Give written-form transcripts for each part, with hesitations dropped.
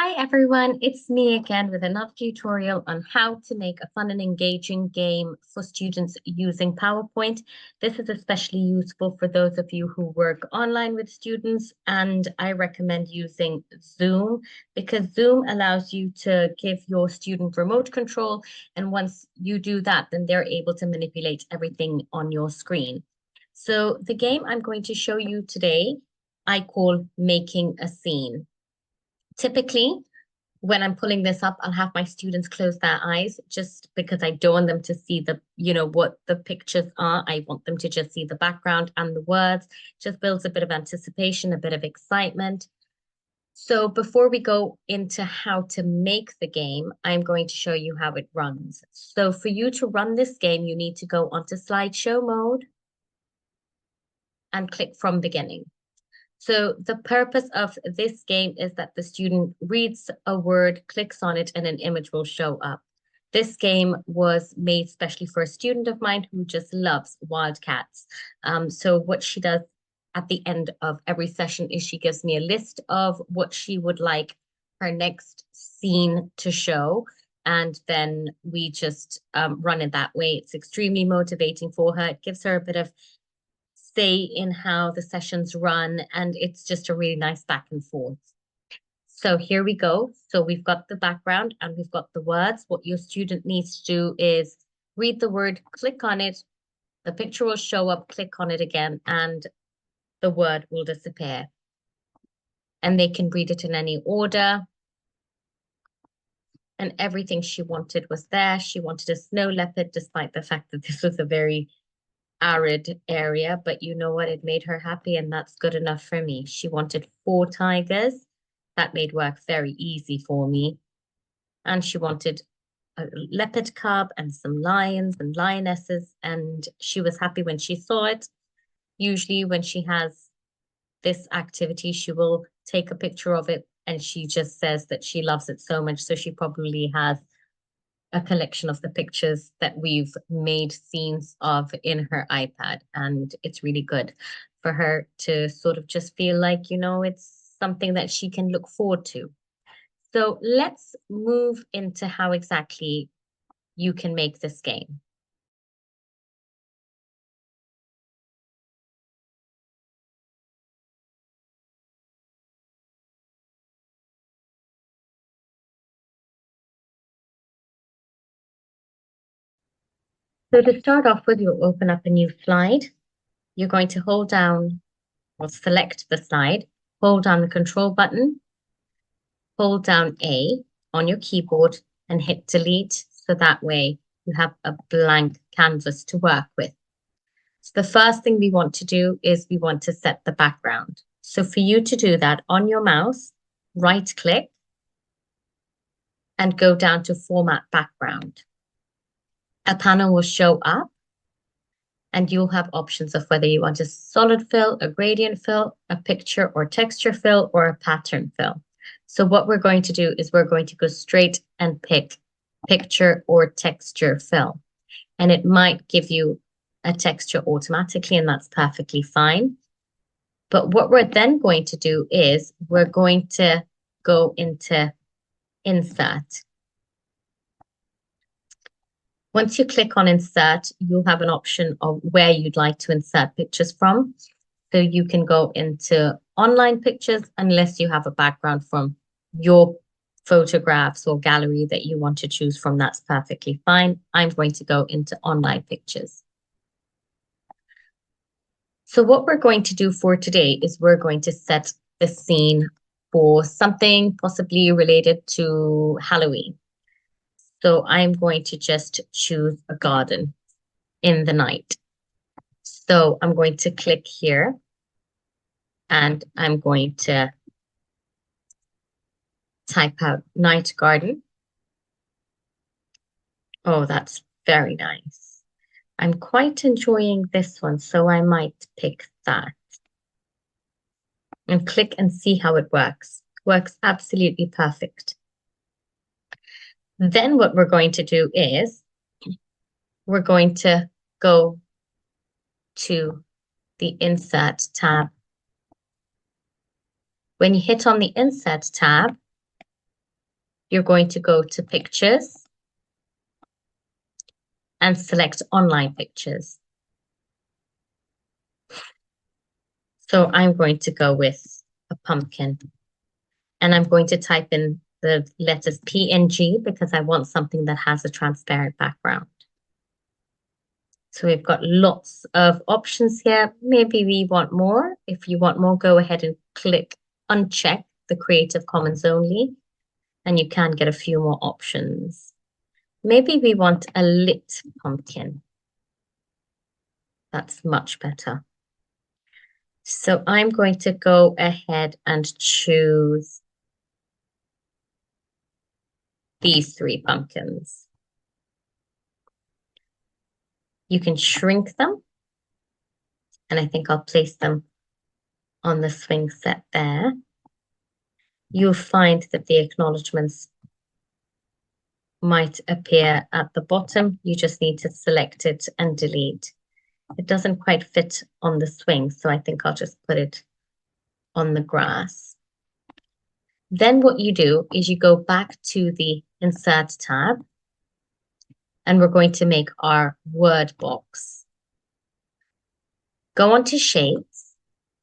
Hi everyone, it's me again with another tutorial on how to make a fun and engaging game for students using PowerPoint. This is especially useful for those of you who work online with students, and I recommend using Zoom because Zoom allows you to give your student remote control, and once you do that, then they're able to manipulate everything on your screen. So the game I'm going to show you today, I call Making a Scene. Typically, when I'm pulling this up, I'll have my students close their eyes just because I don't want them to see what the pictures are. I want them to just see the background and the words. Just builds a bit of anticipation, a bit of excitement. So before we go into how to make the game, I'm going to show you how it runs. So for you to run this game, you need to go onto slideshow mode and click from beginning. So the purpose of this game is that the student reads a word, clicks on it, and an image will show up. This game was made specially for a student of mine who just loves wildcats. So what she does at the end of every session is she gives me a list of what she would like her next scene to show. And then we just run it that way. It's extremely motivating for her. It gives her a bit of say in how the sessions run, and it's just a really nice back and forth. So here we go. So we've got the background and we've got the words. What your student needs to do is read the word, click on it, the picture will show up, click on it again, and the word will disappear. And they can read it in any order. And everything she wanted was there. She wanted a snow leopard, despite the fact that this was a very arid area, but you know what? It made her happy, and that's good enough for me. She wanted 4 tigers. That made work very easy for me. And she wanted a leopard cub and some lions and lionesses, and she was happy when she saw it. Usually when she has this activity, she will take a picture of it, and she just says that she loves it so much. So she probably has a collection of the pictures that we've made scenes of in her iPad. And it's really good for her to sort of just feel like, it's something that she can look forward to. So let's move into how exactly you can make this game. So to start off with, you'll open up a new slide. You're going to hold down or select the slide, hold down the control button, hold down A on your keyboard and hit delete. So that way you have a blank canvas to work with. So the first thing we want to do is we want to set the background. So for you to do that, on your mouse, right click and go down to Format Background. A panel will show up and you'll have options of whether you want a solid fill, a gradient fill, a picture or texture fill, or a pattern fill. So what we're going to do is we're going to go straight and pick picture or texture fill. And it might give you a texture automatically, and that's perfectly fine. But what we're then going to do is we're going to go into Insert. Once you click on Insert, you'll have an option of where you'd like to insert pictures from. So you can go into online pictures unless you have a background from your photographs or gallery that you want to choose from. That's perfectly fine. I'm going to go into online pictures. So what we're going to do for today is we're going to set the scene for something possibly related to Halloween. So I'm going to just choose a garden in the night. So I'm going to click here and I'm going to type out night garden. Oh, that's very nice. I'm quite enjoying this one, so I might pick that. And click and see how it works. Works absolutely perfect. Then what we're going to do is we're going to go to the Insert tab. When you hit on the Insert tab, you're going to go to Pictures and select Online Pictures. So I'm going to go with a pumpkin. And I'm going to type in the letters PNG because I want something that has a transparent background. So we've got lots of options here. Maybe we want more. If you want more, go ahead and click uncheck the Creative Commons only, and you can get a few more options. Maybe we want a lit pumpkin. That's much better. So I'm going to go ahead and choose these 3 pumpkins. You can shrink them, and I think I'll place them on the swing set there. You'll find that the acknowledgements might appear at the bottom. You just need to select it and delete. It doesn't quite fit on the swing, so I think I'll just put it on the grass. Then what you do is you go back to the Insert tab, and we're going to make our word box. Go on to Shapes,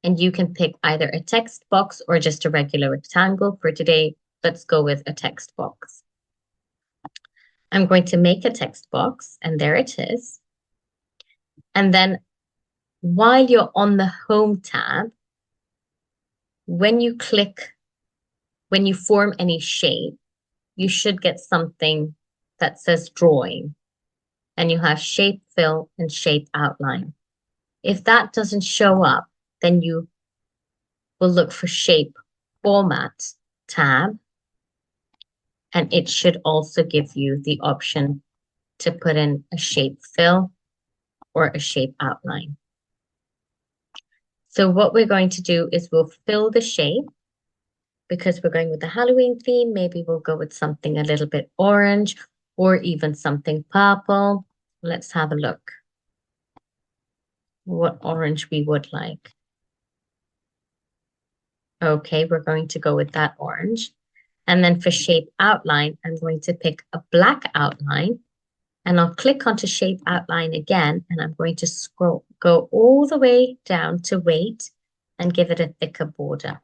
and you can pick either a text box or just a regular rectangle. For today, let's go with a text box. I'm going to make a text box, and there it is. And then while you're on the Home tab, when you form any shape, you should get something that says Drawing, and you have Shape Fill and Shape Outline. If that doesn't show up, then you will look for Shape Format tab, and it should also give you the option to put in a shape fill or a shape outline. So what we're going to do is we'll fill the shape. Because we're going with the Halloween theme, maybe we'll go with something a little bit orange or even something purple. Let's have a look what orange we would like. Okay, we're going to go with that orange. And then for shape outline, I'm going to pick a black outline, and I'll click onto shape outline again, and I'm going to go all the way down to weight and give it a thicker border.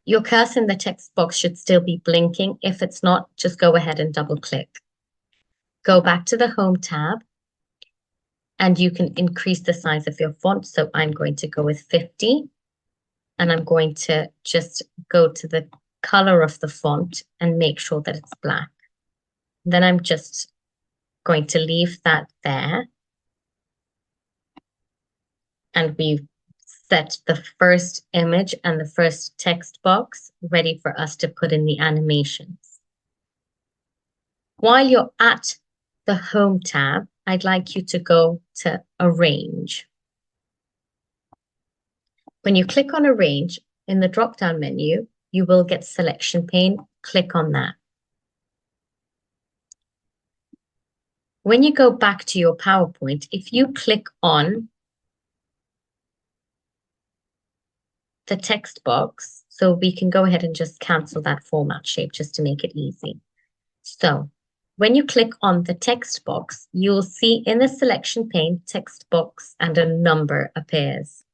Your cursor in the text box should still be blinking. If it's not, just go ahead and double click. Go back to the Home tab, and you can increase the size of your font. So I'm going to go with 50, and I'm going to just go to the color of the font and make sure that it's black. Then I'm just going to leave that there. And we've set the first image and the first text box ready for us to put in the animations. While you're at the Home tab, I'd like you to go to Arrange. When you click on Arrange, in the drop-down menu, you will get Selection pane. Click on that. When you go back to your PowerPoint, if you click on the text box, so we can go ahead and just cancel that format shape just to make it easy. So when you click on the text box, you'll see in the selection pane, text box and a number appears.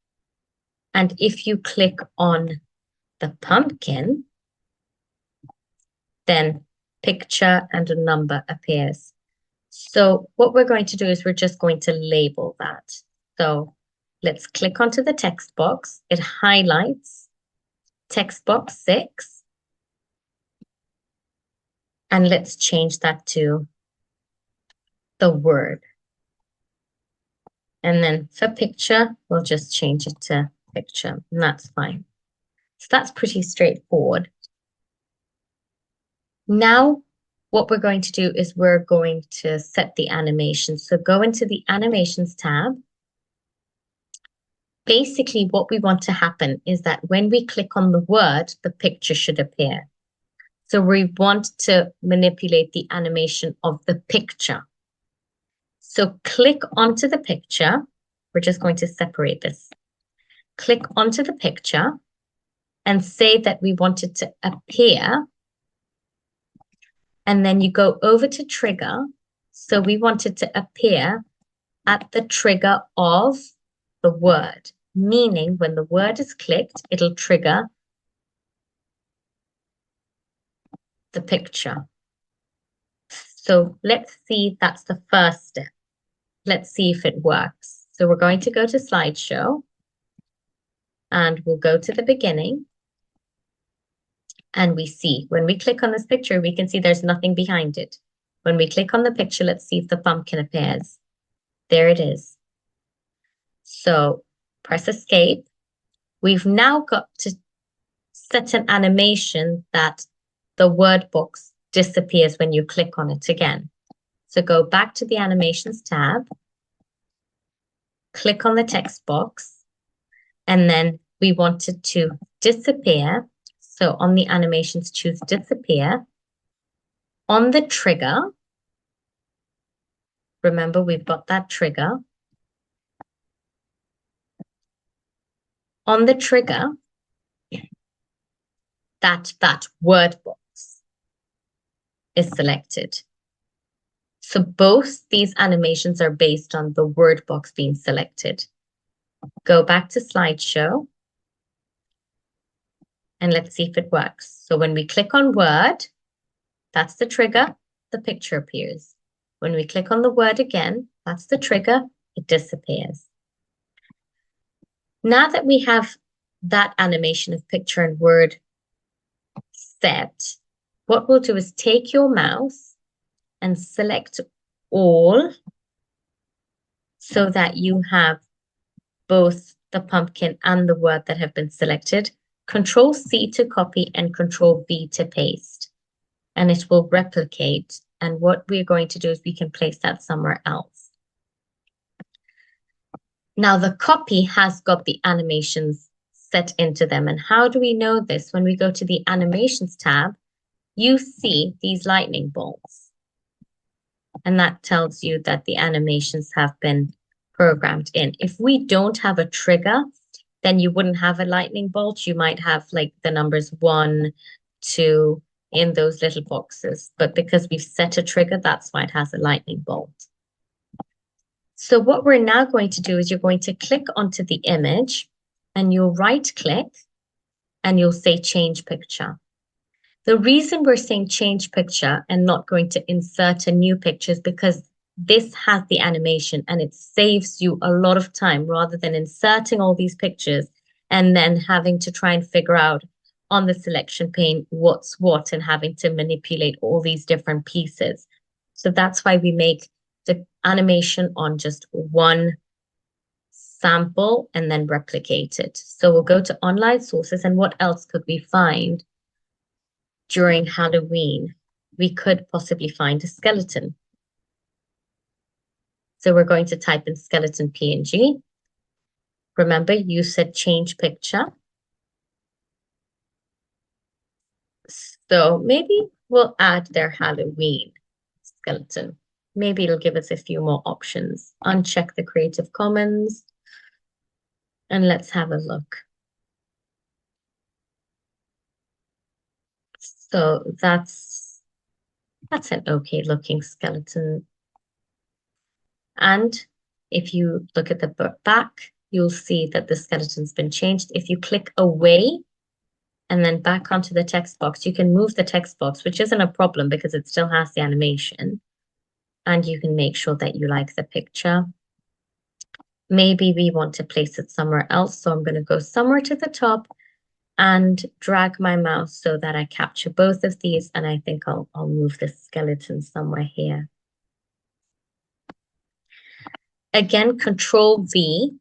And if you click on the pumpkin, then picture and a number appears. So what we're going to do is we're just going to label that. So let's click onto the text box. It highlights text box 6. And let's change that to the word. And then for picture, we'll just change it to picture, and that's fine. So that's pretty straightforward. Now, what we're going to do is we're going to set the animation. So go into the Animations tab. Basically, what we want to happen is that when we click on the word, the picture should appear. So we want to manipulate the animation of the picture. So click onto the picture. We're just going to separate this. Click onto the picture and say that we want it to appear and then you go over to trigger. So we want it to appear at the trigger of the word, meaning when the word is clicked, it'll trigger the picture. So let's see, that's the first step. Let's see if it works. So we're going to go to slideshow and we'll go to the beginning. And we see, when we click on this picture, we can see there's nothing behind it. When we click on the picture, let's see if the pumpkin appears. There it is. So press escape. We've now got to set an animation that the word box disappears when you click on it again. So go back to the animations tab, click on the text box, and then we want it to disappear. So on the animations, choose disappear. On the trigger, remember we've got that trigger. On the trigger, that word box is selected. So both these animations are based on the word box being selected. Go back to slideshow and let's see if it works. So when we click on word, that's the trigger, the picture appears. When we click on the word again, that's the trigger, it disappears. Now that we have that animation of picture and word set, what we'll do is take your mouse and select all so that you have both the pumpkin and the word that have been selected. Control C to copy and Control V to paste, and it will replicate. And what we're going to do is we can place that somewhere else. Now the copy has got the animations set into them. And how do we know this? When we go to the animations tab, you see these lightning bolts. And that tells you that the animations have been programmed in. If we don't have a trigger, then you wouldn't have a lightning bolt. You might have like the numbers 1, 2 in those little boxes. But because we've set a trigger, that's why it has a lightning bolt. So what we're now going to do is you're going to click onto the image and you'll right click and you'll say change picture. The reason we're saying change picture and not going to insert a new picture is because this has the animation and it saves you a lot of time rather than inserting all these pictures and then having to try and figure out on the selection pane what's what and having to manipulate all these different pieces. So that's why we make the animation on just one sample and then replicate it. So we'll go to online sources, and what else could we find during Halloween? We could possibly find a skeleton. So we're going to type in skeleton PNG. Remember, you said change picture. So maybe we'll add their Halloween skeleton. Maybe it'll give us a few more options. Uncheck the Creative Commons. And let's have a look. So that's an okay looking skeleton. And if you look at the back, you'll see that the skeleton's been changed. If you click away and then back onto the text box, you can move the text box, which isn't a problem because it still has the animation. And you can make sure that you like the picture. Maybe we want to place it somewhere else. So I'm going to go somewhere to the top and drag my mouse so that I capture both of these. And I think I'll move the skeleton somewhere here. Again, Control V.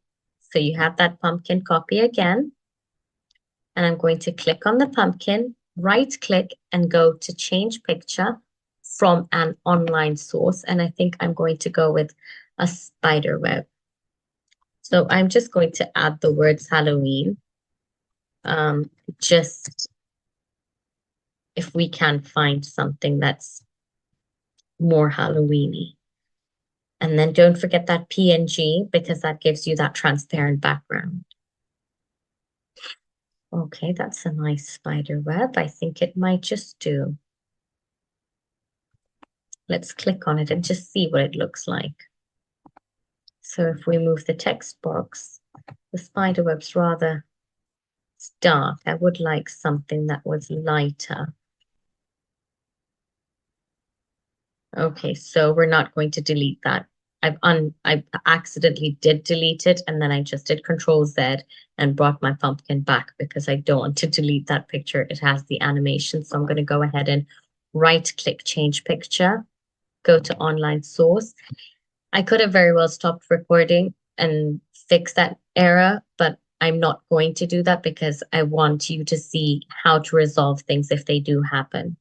So you have that pumpkin copy again. And I'm going to click on the pumpkin, right click and go to change picture from an online source. And I think I'm going to go with a spider web. So I'm just going to add the words Halloween. Just if we can find something that's more Halloween-y. And then don't forget that PNG because that gives you that transparent background. Okay, that's a nice spider web. I think it might just do. Let's click on it and just see what it looks like. So if we move the text box, the spider web's rather dark. I would like something that was lighter. Okay, so we're not going to delete that. I accidentally did delete it, and then I just did Control Z and brought my pumpkin back because I don't want to delete that picture. It has the animation, so I'm going to go ahead and right click change picture, go to online source. I could have very well stopped recording and fix that error, but I'm not going to do that because I want you to see how to resolve things if they do happen.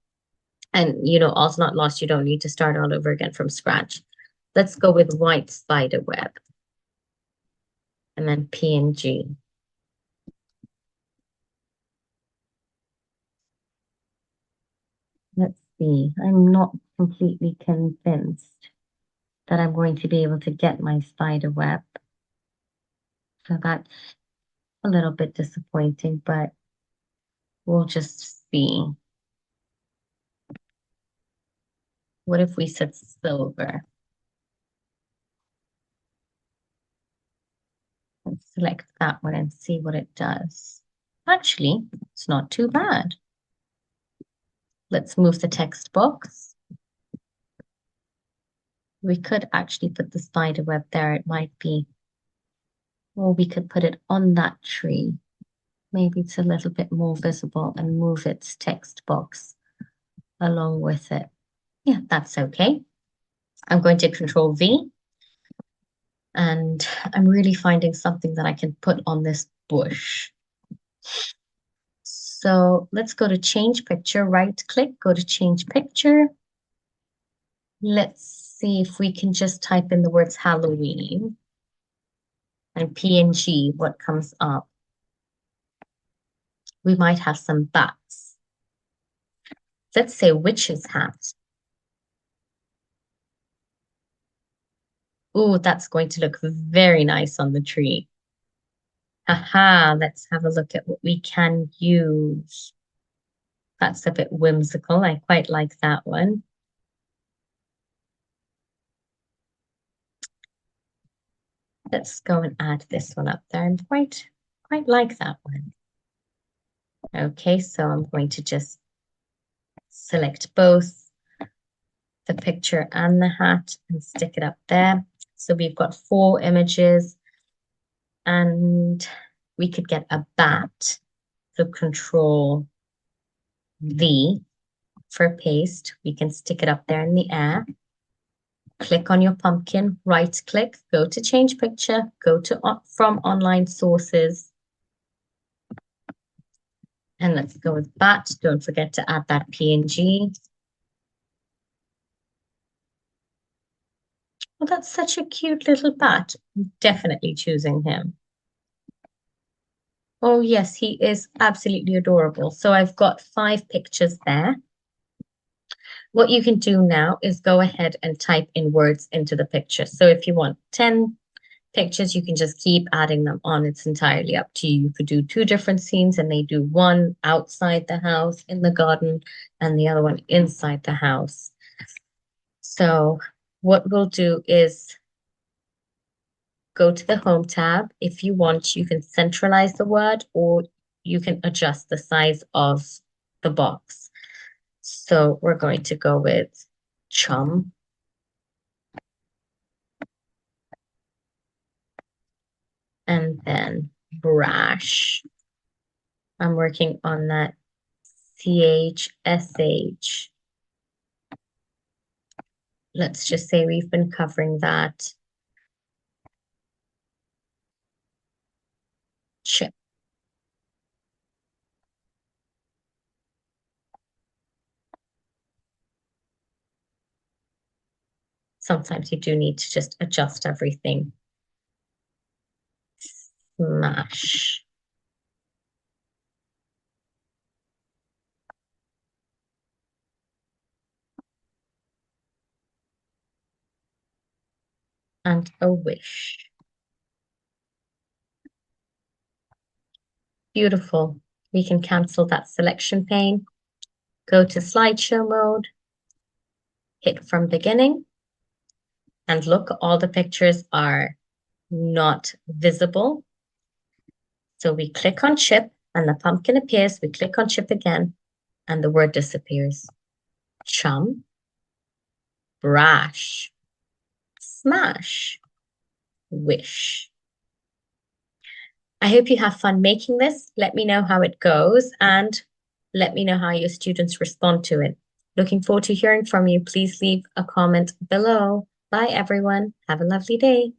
And, all's not lost. You don't need to start all over again from scratch. Let's go with white spider web and then PNG. Let's see. I'm not completely convinced that I'm going to be able to get my spider web. So that's a little bit disappointing, but we'll just see. What if we said silver? Let's select that one and see what it does. Actually, it's not too bad. Let's move the text box. We could actually put the spider web there. It might be, or we could put it on that tree. Maybe it's a little bit more visible and move its text box along with it. Yeah, that's okay. I'm going to Control V, and I'm really finding something that I can put on this bush. So let's go to change picture, right click, go to change picture. Let's see if we can just type in the words Halloween and PNG, what comes up. We might have some bats. Let's say witch's hat. Oh, that's going to look very nice on the tree. Haha, let's have a look at what we can use. That's a bit whimsical. I quite like that one. Let's go and add this one up there. I quite like that one. Okay, so I'm going to just select both the picture and the hat and stick it up there. So we've got 4 images and we could get a bat. So Control V for paste. We can stick it up there in the air. Click on your pumpkin, right click, go to change picture, go to from online sources. And let's go with bat. Don't forget to add that PNG. Well, that's such a cute little bat. I'm definitely choosing him. Oh, yes, he is absolutely adorable. So I've got 5 pictures there. What you can do now is go ahead and type in words into the picture. So if you want 10 pictures, you can just keep adding them on. It's entirely up to you. You could do 2 different scenes and they do one outside the house in the garden and the other one inside the house. So what we'll do is go to the Home tab. If you want, you can centralize the word or you can adjust the size of the box. So we're going to go with chum. And then brash. I'm working on that CHSH. Let's just say we've been covering that. Chip. Sometimes you do need to just adjust everything. Smash. And a wish. Beautiful. We can cancel that selection pane. Go to slideshow mode. hit from beginning, and look, all the pictures are not visible. So we click on chip and the pumpkin appears. We click on chip again and the word disappears. Chum, brash, smash, wish. I hope you have fun making this. Let me know how it goes and let me know how your students respond to it. Looking forward to hearing from you. Please leave a comment below. Bye, everyone. Have a lovely day.